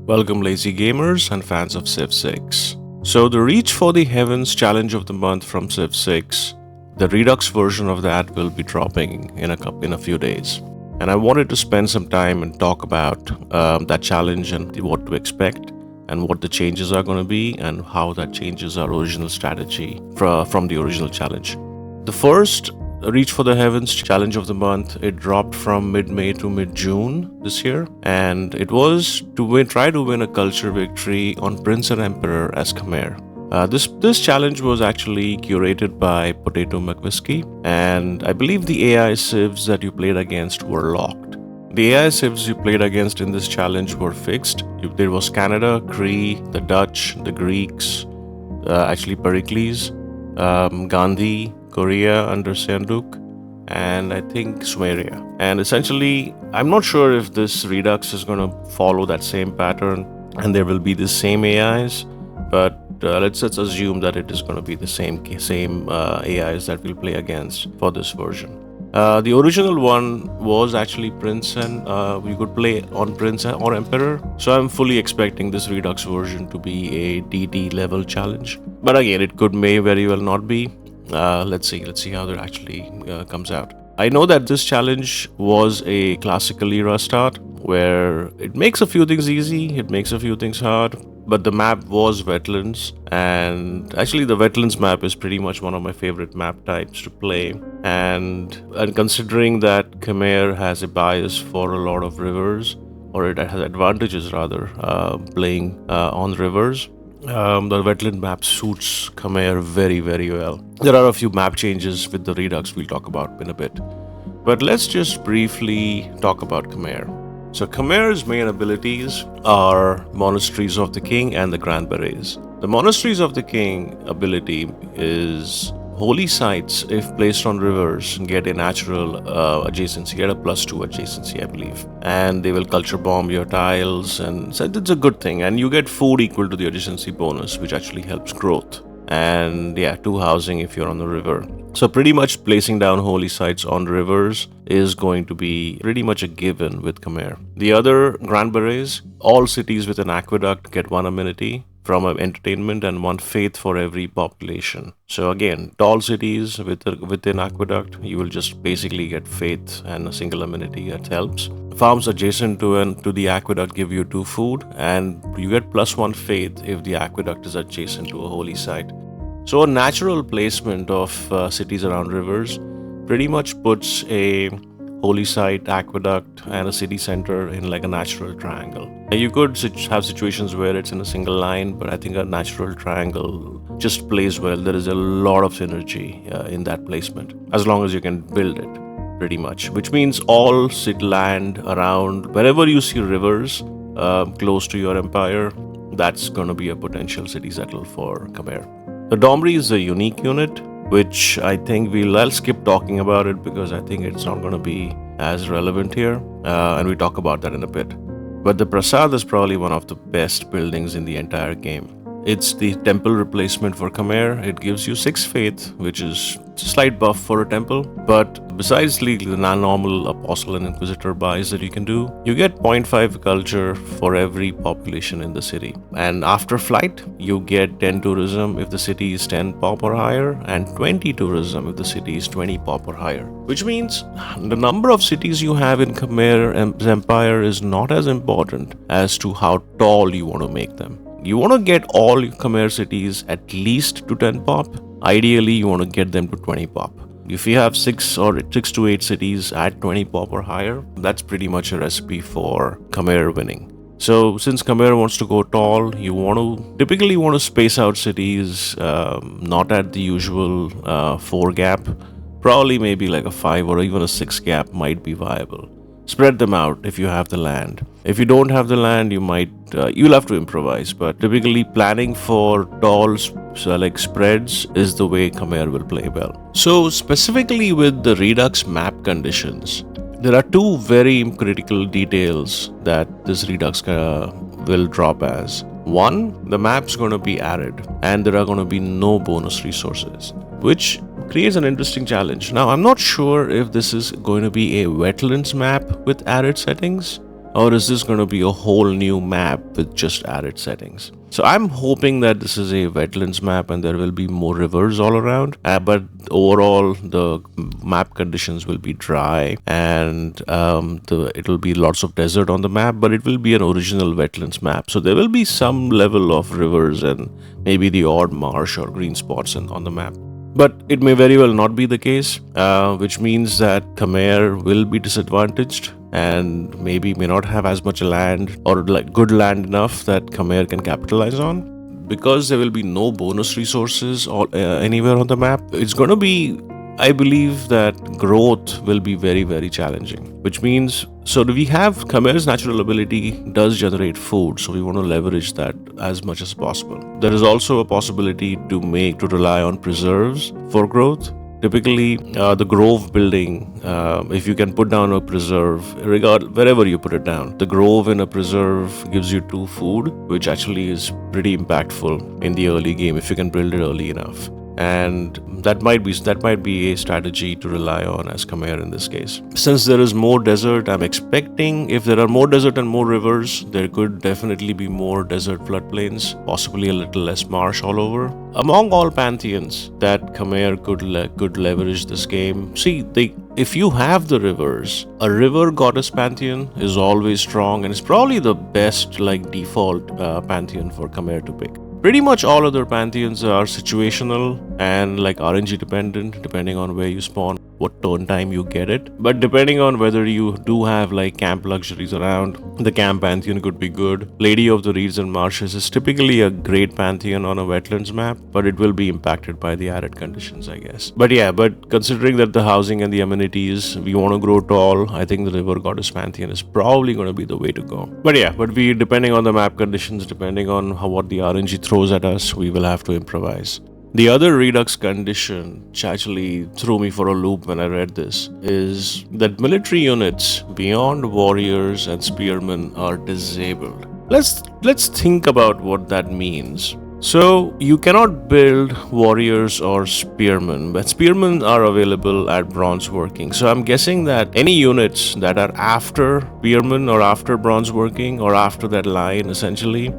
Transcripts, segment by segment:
Welcome, lazy gamers and fans of Civ6. So, the Reach for the Heavens Challenge of the Month from Civ6, the Redux version of that will be dropping in a few days. And I wanted to spend some time and talk about that challenge and what to expect, and what the changes are going to be, and how that changes our original strategy from the original challenge. The first Reach for the Heavens Challenge of the Month, it dropped from mid-May to mid-June this year, and it was to try to win a culture victory on Prince and Emperor as Khmer. This challenge was actually curated by Potato McWhiskey, and I believe the AI civs that you played against were locked. The AI civs you played against in this challenge were fixed. There was Canada, Cree, the Dutch, the Greeks, actually Pericles, Gandhi, Korea under Sanduk, and I think Sumeria. And essentially, I'm not sure if this Redux is going to follow that same pattern and there will be the same AIs, but let's assume that it is going to be the same AIs that we'll play against for this version. The original one was actually Prince, and you could play on Prince or Emperor. So I'm fully expecting this Redux version to be a DD level challenge. But again, it may very well not be. Let's see how that actually comes out. I know that this challenge was a classical era start where it makes a few things easy, it makes a few things hard, but the map was wetlands, and actually the wetlands map is pretty much one of my favorite map types to play. And considering that Khmer has a bias for a lot of rivers, or it has advantages rather, playing on rivers, the wetland map suits Khmer very, very well. There are a few map changes with the Redux we'll talk about in a bit. But let's just briefly talk about Khmer. So Khmer's main abilities are Monasteries of the King and the Grand Berets. The Monasteries of the King ability is holy sites, if placed on rivers, get a natural adjacency, get a +2 adjacency, I believe. And they will culture bomb your tiles, and so it's a good thing. And you get food equal to the adjacency bonus, which actually helps growth. And yeah, 2 housing if you're on the river. So pretty much placing down holy sites on rivers is going to be pretty much a given with Khmer. The other Grand Berets, all cities with an aqueduct get 1 amenity from entertainment and 1 faith for every population. So again, tall cities with an aqueduct, you will just basically get faith and a single amenity that helps. Farms adjacent to the aqueduct give you 2 food, and you get +1 faith if the aqueduct is adjacent to a holy site. So a natural placement of cities around rivers pretty much puts a holy site, aqueduct, and a city center in like a natural triangle. You could have situations where it's in a single line, but I think a natural triangle just plays well. There is a lot of synergy in that placement, as long as you can build it, pretty much. Which means all land around, wherever you see rivers close to your empire, that's going to be a potential city settle for Khmer. The Domri is a unique unit, which I think I'll skip talking about it because I think it's not going to be as relevant here, and we talk about that in a bit. But the Prasad is probably one of the best buildings in the entire game. It's the temple replacement for Khmer. It gives you 6 faith, which is a slight buff for a temple. But besides the non-normal Apostle and Inquisitor buys that you can do, you get 0.5 culture for every population in the city. And after flight, you get 10 tourism if the city is 10 pop or higher, and 20 tourism if the city is 20 pop or higher. Which means the number of cities you have in Khmer Empire is not as important as to how tall you want to make them. You want to get all Khmer cities at least to 10 pop. Ideally, you want to get them to 20 pop. If you have 6 to 8 cities at 20 pop or higher, that's pretty much a recipe for Khmer winning. So since Khmer wants to go tall, you typically want to space out cities not at the usual 4 gap. Probably maybe like a 5 or even a 6 gap might be viable. Spread them out if you have the land. If you don't have the land, you'll have to improvise. But typically, planning for tall spreads is the way Khmer will play well. So specifically with the Redux map conditions, there are 2 very critical details that this Redux will drop as. 1, the map's going to be arid, and there are going to be no bonus resources, which creates an interesting challenge. Now, I'm not sure if this is going to be a wetlands map with arid settings, or is this going to be a whole new map with just added settings? So I'm hoping that this is a wetlands map and there will be more rivers all around, but overall the map conditions will be dry, and it will be lots of desert on the map, but it will be an original wetlands map. So there will be some level of rivers and maybe the odd marsh or green spots on the map. But it may very well not be the case, which means that Khmer will be disadvantaged and maybe may not have as much land or like good land enough that Khmer can capitalize on. Because there will be no bonus resources anywhere on the map, it's going to be, I believe that growth will be very, very challenging, which means, so do we have Khmer's natural ability does generate food, so we want to leverage that as much as possible. There is also a possibility to rely on preserves for growth. Typically, the grove building, if you can put down a preserve, wherever you put it down, the grove in a preserve gives you 2 food, which actually is pretty impactful in the early game if you can build it early enough. And that might be a strategy to rely on as Khmer in this case. Since there is more desert, I'm expecting if there are more desert and more rivers, there could definitely be more desert floodplains, possibly a little less marsh all over. Among all pantheons that Khmer could leverage this game, if you have the rivers, a river goddess pantheon is always strong and it's probably the best default pantheon for Khmer to pick. Pretty much all other pantheons are situational and RNG dependent, depending on where you spawn, what turn time you get it. But depending on whether you do have camp luxuries around, the camp pantheon could be good. Lady of the Reeds and Marshes is typically a great pantheon on a wetlands map, but it will be impacted by the added conditions, I guess. But considering that the housing and the amenities, we want to grow tall, I think the River Goddess pantheon is probably going to be the way to go. But we, depending on the map conditions, depending on what the RNG throws at us, we will have to improvise. The other Redux condition, which actually threw me for a loop when I read this, is that military units beyond warriors and spearmen are disabled. Let's think about what that means. So you cannot build warriors or spearmen, but spearmen are available at bronze working. So I'm guessing that any units that are after spearmen or after bronze working or after that line, essentially,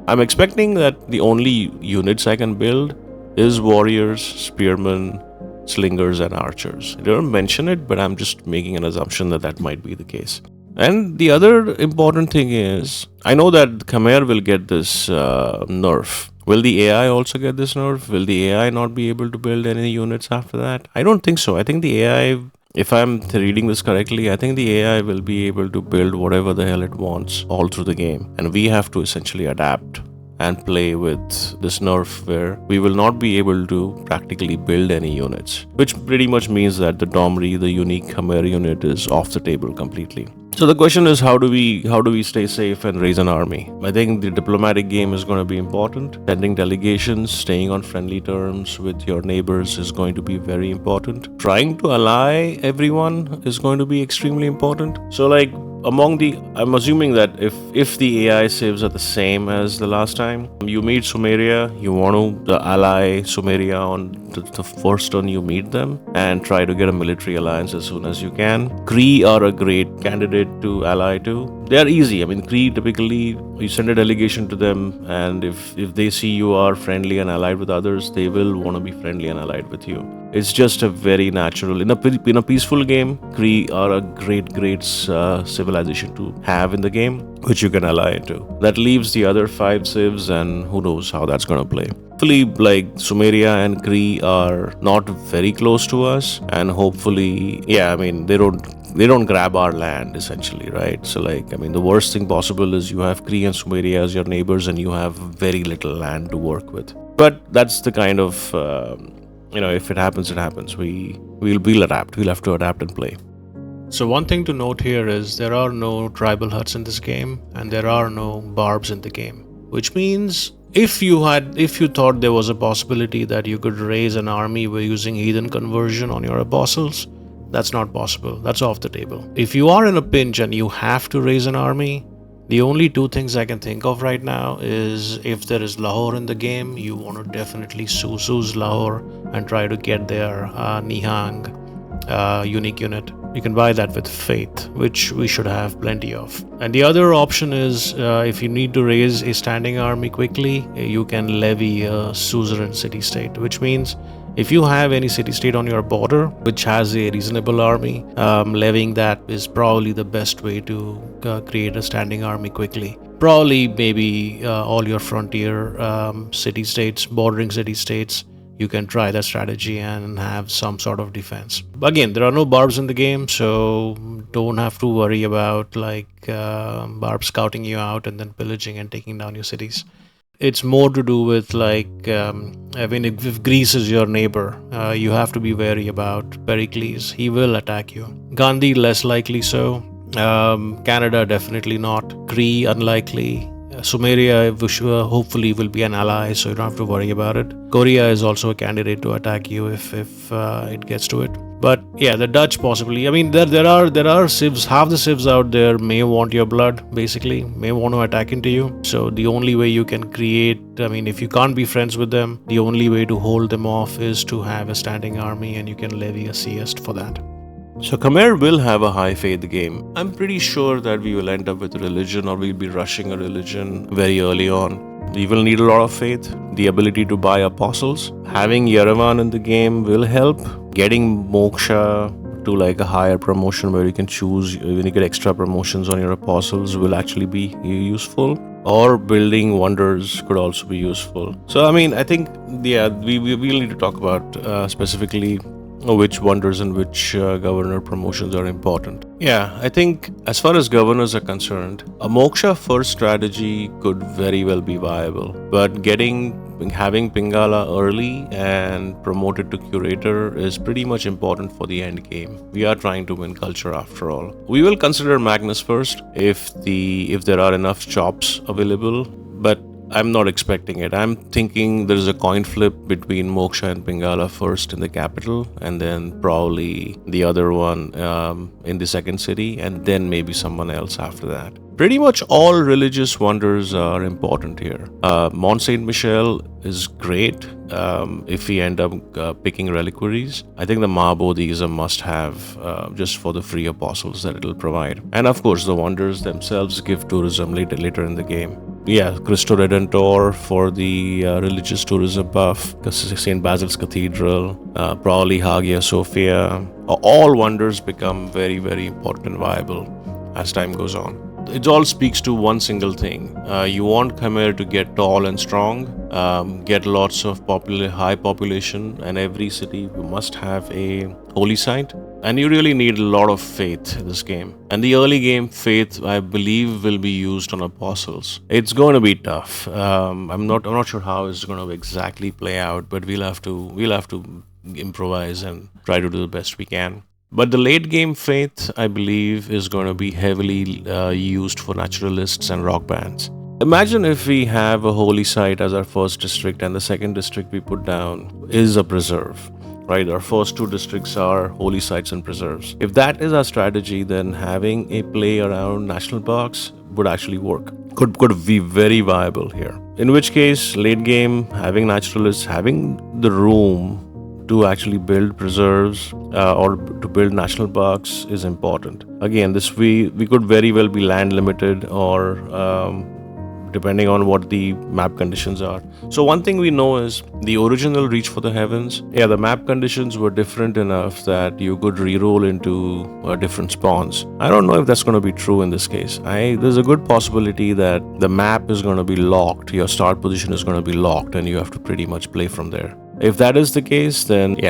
I'm expecting that the only units I can build is warriors, spearmen, slingers, and archers. I don't mention it, but I'm just making an assumption that might be the case. And the other important thing is, I know that Khmer will get this nerf. Will the AI also get this nerf? Will the AI not be able to build any units after that? I don't think so. I think the AI, if I'm reading this correctly, I think the AI will be able to build whatever the hell it wants all through the game. And we have to essentially adapt and play with this nerf where we will not be able to practically build any units, which pretty much means that the Domri, the unique Khmer unit, is off the table completely. So the question is, how do we stay safe and raise an army? I think the diplomatic game is going to be important. Sending delegations, staying on friendly terms with your neighbors is going to be very important. Trying to ally everyone is going to be extremely important. So I'm assuming that if the AI civs are the same as the last time, you meet Sumeria, you want to ally Sumeria on the first turn you meet them and try to get a military alliance as soon as you can. Kree are a great candidate to ally to. They are easy. I mean, Kree, typically, you send a delegation to them, and if they see you are friendly and allied with others, they will want to be friendly and allied with you. It's just a very natural. In a peaceful game, Kree are a great civilization to have in the game, which you can ally into. That leaves the other 5 civs, and who knows how that's going to play. Hopefully, Sumeria and Kree are not very close to us, and hopefully, they don't grab our land, essentially, right? So, the worst thing possible is you have Kree and Sumeria as your neighbors, and you have very little land to work with. But that's the kind of, if it happens, it happens. We'll adapt. We'll have to adapt and play. So one thing to note here is there are no tribal huts in this game, and there are no barbs in the game, which means if you thought there was a possibility that you could raise an army by using heathen conversion on your apostles, that's not possible. That's off the table. If you are in a pinch and you have to raise an army, the only 2 things I can think of right now is if there is Lahore in the game, you want to definitely Suzu's Lahore and try to get their Nihang unique unit. You can buy that with faith, which we should have plenty of. And the other option is if you need to raise a standing army quickly, you can levy a suzerain city-state, which means if you have any city-state on your border which has a reasonable army, levying that is probably the best way to create a standing army quickly. Probably maybe all your frontier city-states, bordering city-states, you can try that strategy and have some sort of defense. Again, there are no barbs in the game, so don't have to worry about barbs scouting you out and then pillaging and taking down your cities. It's more to do with if Greece is your neighbor, you have to be wary about Pericles. He will attack you. Gandhi, less likely so. Canada, definitely not. Crete, unlikely. Sumeria, hopefully will be an ally, so you don't have to worry about it. Korea is also a candidate to attack you if it gets to it. But yeah, the Dutch possibly. I mean, there are civs. Half the civs out there may want your blood, basically, may want to attack into you. So the only way you can create, if you can't be friends with them, the only way to hold them off is to have a standing army, and you can levy a siest for that. So Khmer will have a high faith game. I'm pretty sure that we will end up with a religion, or we'll be rushing a religion very early on. We will need a lot of faith, the ability to buy apostles. Having Jayavarman in the game will help. Getting moksha to a higher promotion where you can choose, when you get extra promotions on your apostles, will actually be useful. Or building wonders could also be useful. So I think we will need to talk about specifically which wonders and which governor promotions are important. Yeah, I think as far as governors are concerned, a moksha first strategy could very well be viable, but having Pingala early and promoted to curator is pretty much important for the end game. We are trying to win culture after all. We will consider Magnus first if there are enough chops available, but I'm not expecting it. I'm thinking there's a coin flip between Moksha and Pingala first in the capital, and then probably the other one in the second city, and then maybe someone else after that. Pretty much all religious wonders are important here. Mont Saint Michel is great if we end up picking reliquaries. I think the Mahabodhi is a must-have just for the free apostles that it'll provide. And of course, the wonders themselves give tourism later in the game. Yeah, Cristo Redentor for the religious tourism buff, St. Basil's Cathedral, probably Hagia Sophia. All wonders become very, very important and viable as time goes on. It all speaks to one single thing. You want Khmer to get tall and strong, get lots of high population, and every city must have a holy site. And you really need a lot of faith in this game. And the early game faith, I believe, will be used on apostles. It's going to be tough. I'm not sure how it's going to exactly play out, but we'll have to improvise and try to do the best we can. But the late game faith, I believe, is going to be heavily used for naturalists and rock bands. Imagine if we have a holy site as our first district, and the second district we put down is a preserve. Right, our first two districts are holy sites and preserves. If that is our strategy, then having a play around national parks would actually work. Could be very viable here. In which case, late game, having naturalists, having the room to actually build preserves or to build national parks is important. Again, we could very well be land limited or depending on what the map conditions are. So one thing we know is the original Reach for the Heavens, the map conditions were different enough that you could re-roll into different spawns. I don't know if that's going to be true in this case. There's a good possibility that the map is going to be locked, your start position is going to be locked, and you have to pretty much play from there. If that is the case, then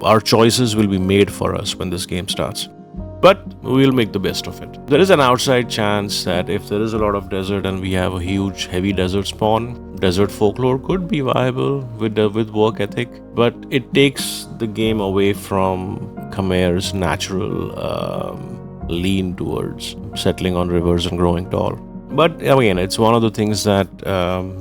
our choices will be made for us when this game starts. But we'll make the best of it. There is an outside chance that if there is a lot of desert and we have a huge heavy desert spawn, desert folklore could be viable with work ethic, but it takes the game away from Khmer's natural lean towards settling on rivers and growing tall. But again, it's one of the things that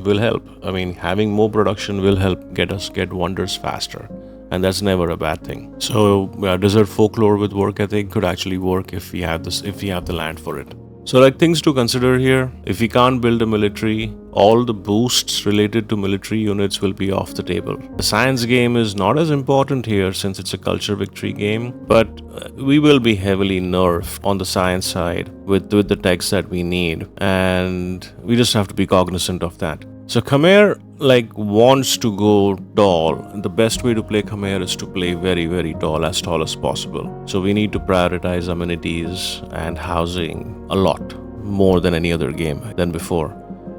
will help. Having more production will help get wonders faster. And that's never a bad thing. So desert folklore with work ethic could actually work if we have the land for it. So, like, things to consider here: if we can't build a military, all the boosts related to military units will be off the table. The science game is not as important here since it's a culture victory game, but we will be heavily nerfed on the science side with the techs that we need, and we just have to be cognizant of that. So Khmer wants to go tall. The best way to play Khmer is to play very, very tall as possible. So we need to prioritize amenities and housing a lot more than any other game than before.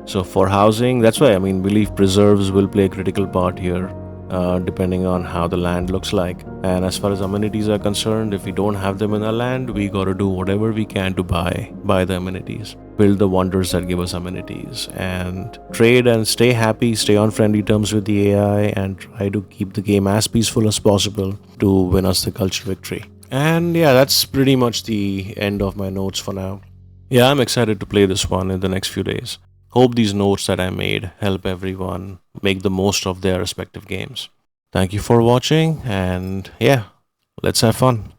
So for housing, that's why I believe preserves will play a critical part here, depending on how the land looks like. And as far as amenities are concerned, if we don't have them in our land, we gotta do whatever we can to buy the amenities, build the wonders that give us amenities, and trade and stay happy, stay on friendly terms with the AI, and try to keep the game as peaceful as possible to win us the culture victory. And yeah, that's pretty much the end of my notes for now. Yeah, I'm excited to play this one in the next few days. Hope these notes that I made help everyone make the most of their respective games. Thank you for watching, and yeah, let's have fun.